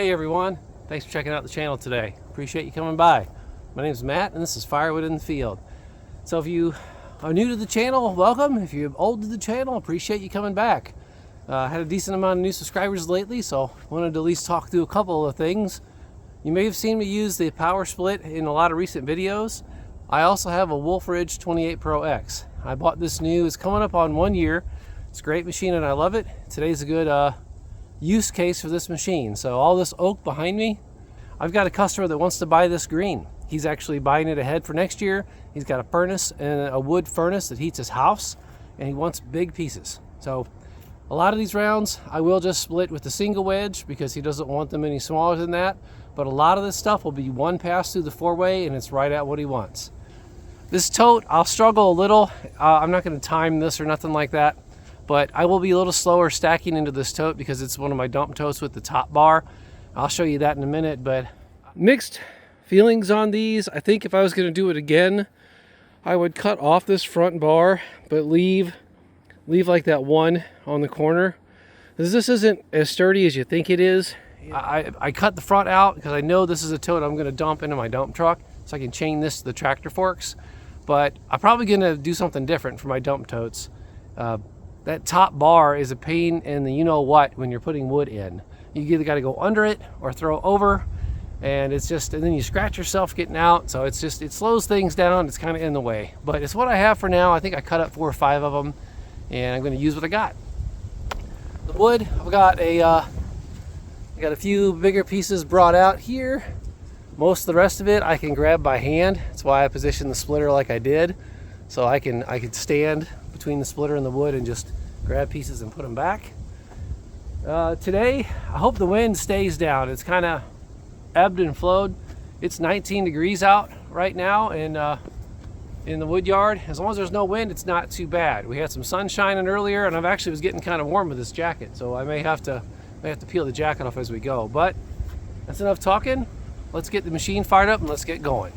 Hey everyone, thanks for checking out the channel today. Appreciate you coming by. My name is Matt and this is Firewood in the Field. So if you are new to the channel, welcome. If you're old to the channel, appreciate you coming back. Had a decent amount of new subscribers lately, so wanted to at least talk through a couple of things. You may have seen me use the power split in a lot of recent videos. I also have a Wolfe Ridge 28 ProX. I bought this new, it's coming up on 1 year. It's a great machine and I love it. Today's a good use case for this machine. So all this oak behind me, I've got a customer that wants to buy this green. He's actually buying it ahead for next year. He's got a furnace and a wood furnace that heats his house, and he wants big pieces. So a lot of these rounds I will just split with a single wedge because he doesn't want them any smaller than that. But a lot of this stuff will be one pass through the 4-way and it's right at what he wants. This tote, I'll struggle a little. I'm not going to time this or nothing like that. But I will be a little slower stacking into this tote because it's one of my dump totes with the top bar. I'll show you that in a minute, but mixed feelings on these. I think if I was going to do it again, I would cut off this front bar, but leave like that one on the corner. This isn't as sturdy as you think it is. I cut the front out because I know this is a tote I'm going to dump into my dump truck, so I can chain this to the tractor forks. But I'm probably going to do something different for my dump totes. That top bar is a pain in the you-know-what when you're putting wood in. You either got to go under it or throw over, and it's just, and then you scratch yourself getting out, so it's just, it slows things down. It's kind of in the way, but it's what I have for now. I think I cut up 4 or 5 of them, and I'm going to use what I got. The wood, I've got a few bigger pieces brought out here. Most of the rest of it I can grab by hand. That's why I positioned the splitter like I did, so I can stand between the splitter and the wood and just grab pieces and put them back. Today, I hope the wind stays down. It's kind of ebbed and flowed. It's 19 degrees out right now in the wood yard. As long as there's no wind, it's not too bad. We had some sun shining earlier, and I've actually was getting kind of warm with this jacket, so I may have to peel the jacket off as we go. But that's enough talking. Let's get the machine fired up and let's get going.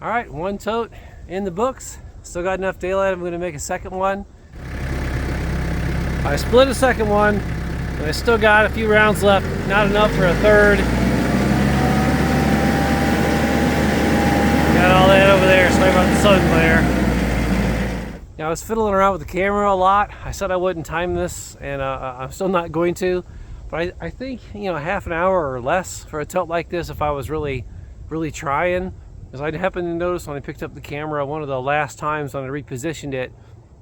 All right, one tote in the books. Still got enough daylight. I'm going to make a second one. I split a second one, and I still got a few rounds left. Not enough for a third. Got all that over there. Sorry about the sun glare. Now, I was fiddling around with the camera a lot. I said I wouldn't time this, and I'm still not going to. But I think, you know, half an hour or less for a tote like this if I was really trying. Because I happened to notice when I picked up the camera, one of the last times when I repositioned it,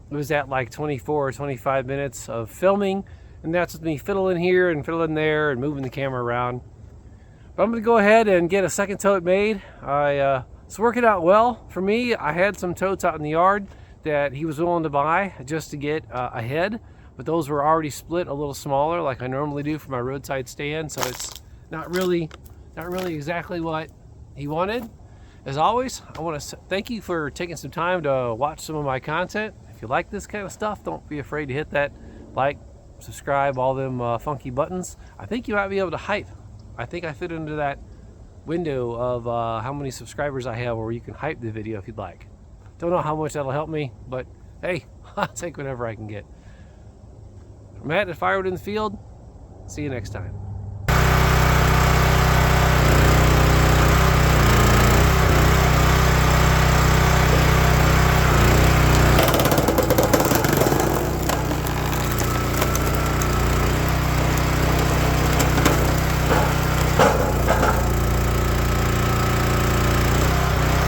it was at like 24 or 25 minutes of filming. And that's with me fiddling here and fiddling there and moving the camera around. But I'm going to go ahead and get a second tote made. It's working out well for me. I had some totes out in the yard that he was willing to buy just to get ahead. But those were already split a little smaller like I normally do for my roadside stand. So it's not really exactly what he wanted. As always, I want to thank you for taking some time to watch some of my content. If you like this kind of stuff, don't be afraid to hit that like, subscribe, all them funky buttons. I think you might be able to hype. I think I fit into that window of how many subscribers I have where you can hype the video if you'd like. Don't know how much that'll help me, but hey, I'll take whatever I can get. From Matt at Firewood in the Field, see you next time.